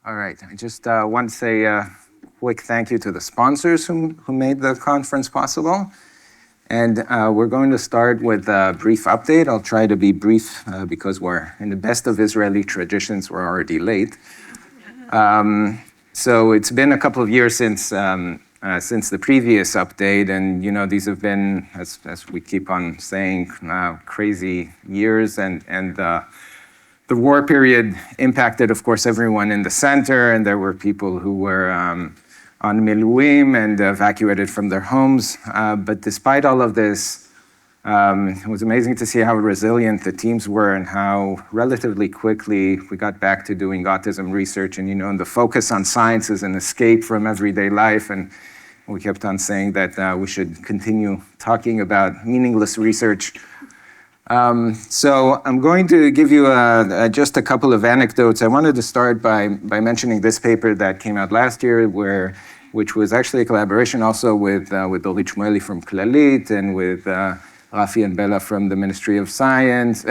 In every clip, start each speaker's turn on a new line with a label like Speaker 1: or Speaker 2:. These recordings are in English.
Speaker 1: All right, I just want to say a quick thank you to the sponsors who made the conference possible. And we're going to start with a brief update. I'll try to be brief because we're in the best of Israeli traditions, we're already late. So it's been a couple of years since the previous update, and these have been, as we keep on saying, crazy years, and the war period impacted, of course, everyone in the center, and there were people who were on miluim and evacuated from their homes. But despite all of this, it was amazing to see how resilient the teams were and how relatively quickly we got back to doing autism research. And the focus on science is an escape from everyday life. And we kept on saying that we should continue talking about meaningless research. So I'm going to give you just a couple of anecdotes. I wanted to start by mentioning this paper that came out last year, which was actually a collaboration also with Dorit Shmueli from Clalit and with Rafi and Bella from the Ministry of Science,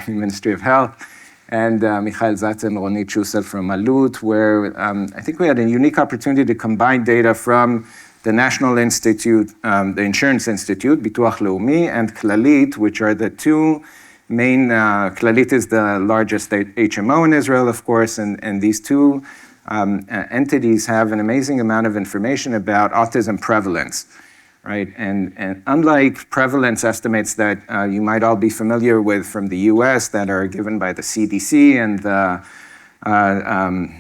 Speaker 1: Ministry of Health, and Michael Zatz and Ronit Shusel from Alut, where I think we had a unique opportunity to combine data from the National Institute, the Insurance Institute, Bituach Leumi, and Clalit, which are the two main, Clalit is the largest HMO in Israel, of course, and these two entities have an amazing amount of information about autism prevalence, right? And unlike prevalence estimates that you might all be familiar with from the US that are given by the CDC and the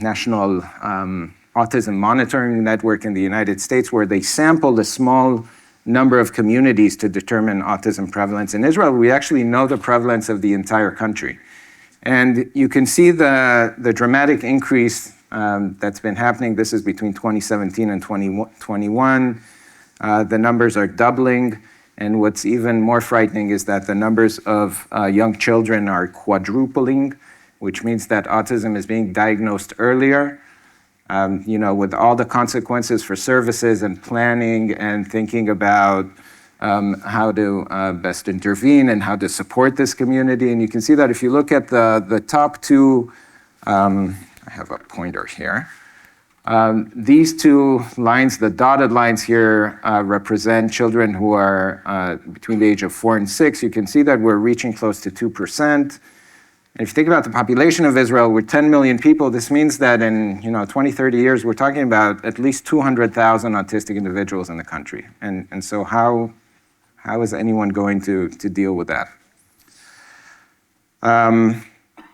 Speaker 1: National Autism Monitoring Network in the United States, where they sampled a small number of communities to determine autism prevalence. In Israel, we actually know the prevalence of the entire country. And you can see the dramatic increase that's been happening. This is between 2017 and 2021. The numbers are doubling. And what's even more frightening is that the numbers of young children are quadrupling, which means that autism is being diagnosed earlier. With all the consequences for services and planning and thinking about how to best intervene and how to support this community. And you can see that if you look at the top two, I have a pointer here. These two lines, the dotted lines here, represent children who are between the age of 4 and 6. You can see that we're reaching close to 2%. And if you think about the population of Israel, we're 10 million people. This means that in 20, 30 years, we're talking about at least 200,000 autistic individuals in the country. And so how is anyone going to deal with that?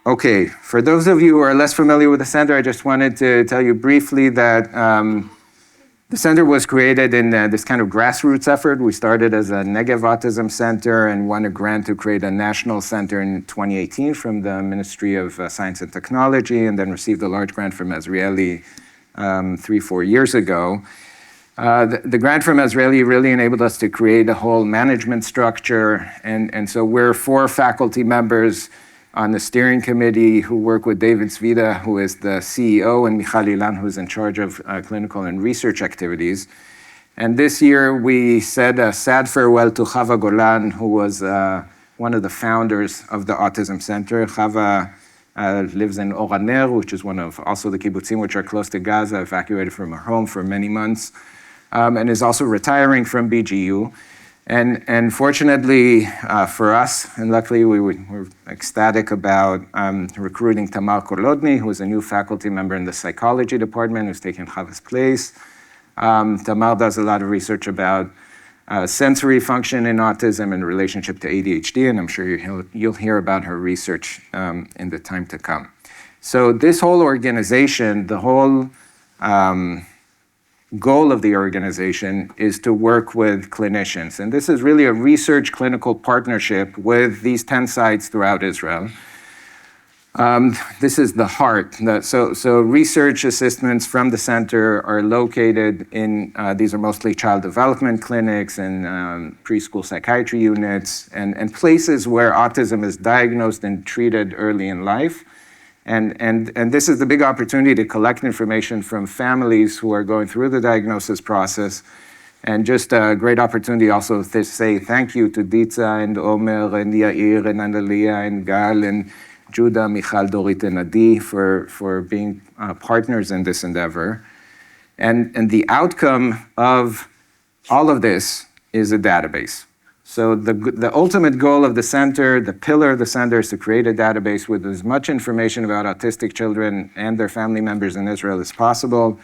Speaker 1: Okay, for those of you who are less familiar with the center, I just wanted to tell you briefly that the center was created in this kind of grassroots effort. We started as a Negev Autism Center and won a grant to create a national center in 2018 from the Ministry of Science and Technology, and then received a large grant from Israeli 3-4 years ago. The grant from Israeli really enabled us to create a whole management structure, and so we're 4 faculty members on the steering committee who work with David Svida, who is the CEO, and Michal Ilan, who's in charge of clinical and research activities. And this year we said a sad farewell to Chava Golan, who was one of the founders of the Autism Center. Chava lives in Oraner, which is one of also the kibbutzim which are close to Gaza, evacuated from her home for many months, and is also retiring from BGU. And fortunately for us, and luckily we were ecstatic about recruiting Tamar Kolodny, who is a new faculty member in the psychology department, who's taken Chava's place. Tamar does a lot of research about sensory function in autism in relationship to ADHD, and I'm sure you'll hear about her research in the time to come. So this whole organization, the whole goal of the organization is to work with clinicians. And this is really a research clinical partnership with these 10 sites throughout Israel. This is the heart. So research assistants from the center are located in, these are mostly child development clinics and preschool psychiatry units and places where autism is diagnosed and treated early in life. And this is the big opportunity to collect information from families who are going through the diagnosis process. And just a great opportunity also to say thank you to Ditza and Omer and Yair and Analia and Gal and Judah, Michal, Dorit, and Adi for being partners in this endeavor. And the outcome of all of this is a database. So the ultimate goal of the center, the pillar of the center, is to create a database with as much information about autistic children and their family members in Israel as possible.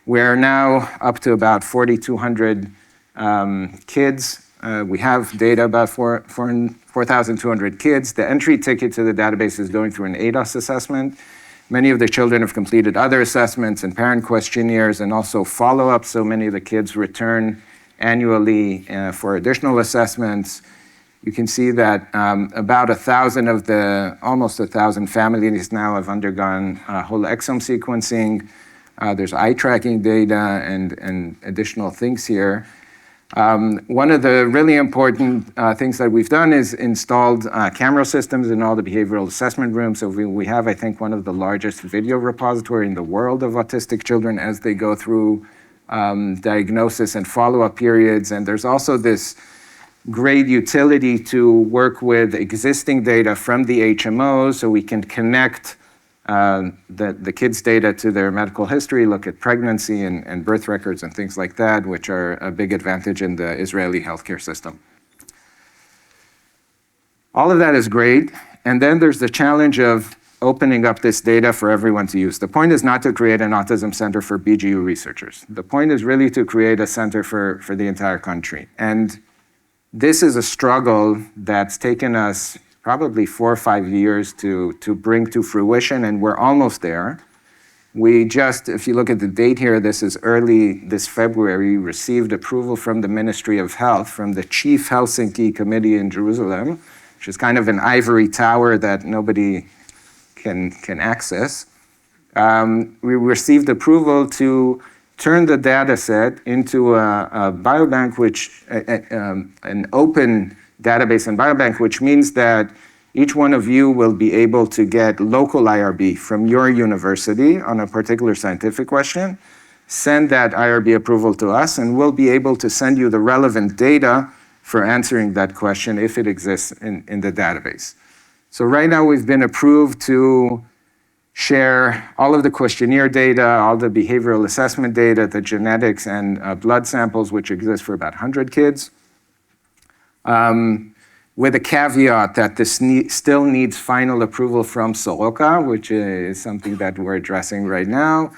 Speaker 1: We are now up to about 4,200 kids. We have data about 4,200 kids. The entry ticket to the database is going through an ADOS assessment. Many of the children have completed other assessments and parent questionnaires and also follow-up, so many of the kids return annually for additional assessments. You can see that about 1,000 of the almost 1,000 families now have undergone whole exome sequencing. There's eye tracking data and additional things here. One of the really important things that we've done is installed camera systems in all the behavioral assessment rooms. So we have, I think, one of the largest video repository in the world of autistic children as they go through diagnosis and follow-up periods. And there's also this great utility to work with existing data from the HMOs so we can connect the kids' data to their medical history, look at pregnancy and birth records and things like that, which are a big advantage in the Israeli healthcare system. All of that is great. And then there's the challenge of opening up this data for everyone to use. The point is not to create an autism center for BGU researchers. The point is really to create a center for the entire country. And this is a struggle that's taken us probably 4 or 5 years to bring to fruition, and we're almost there. We just, if you look at the date here, this is early this February, received approval from the Ministry of Health, from the Chief Helsinki Committee in Jerusalem, which is kind of an ivory tower that nobody can access. We received approval to turn the data set into a biobank, an open database and biobank, which means that each one of you will be able to get local IRB from your university on a particular scientific question, send that IRB approval to us, and we'll be able to send you the relevant data for answering that question if it exists in the database. So right now we've been approved to share all of the questionnaire data, all the behavioral assessment data, the genetics and blood samples, which exist for about 100 kids. With a caveat that this still needs final approval from Soroka, which is something that we're addressing right now,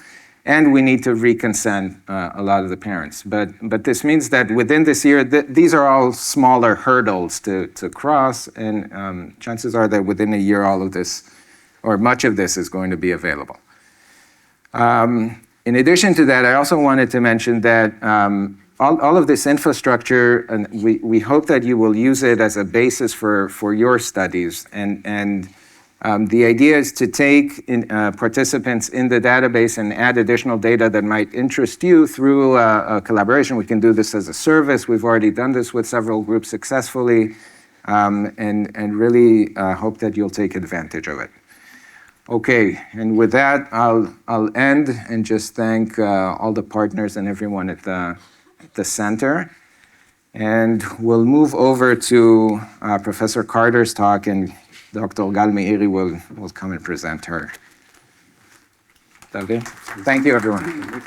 Speaker 1: and we need to reconsent a lot of the parents. But this means that within this year, these are all smaller hurdles to cross, and chances are that within a year all of this, or much of this, is going to be available. In addition to that, I also wanted to mention that all of this infrastructure, and we hope that you will use it as a basis for your studies. And the idea is to take participants in the database and add additional data that might interest you through a collaboration. We can do this as a service. We've already done this with several groups successfully, and really hope that you'll take advantage of it. Okay, and with that, I'll end and just thank all the partners and everyone at the center. And we'll move over to Professor Carter's talk, and Dr. Gal Meiri will come and present her. Okay? Thank you, everyone.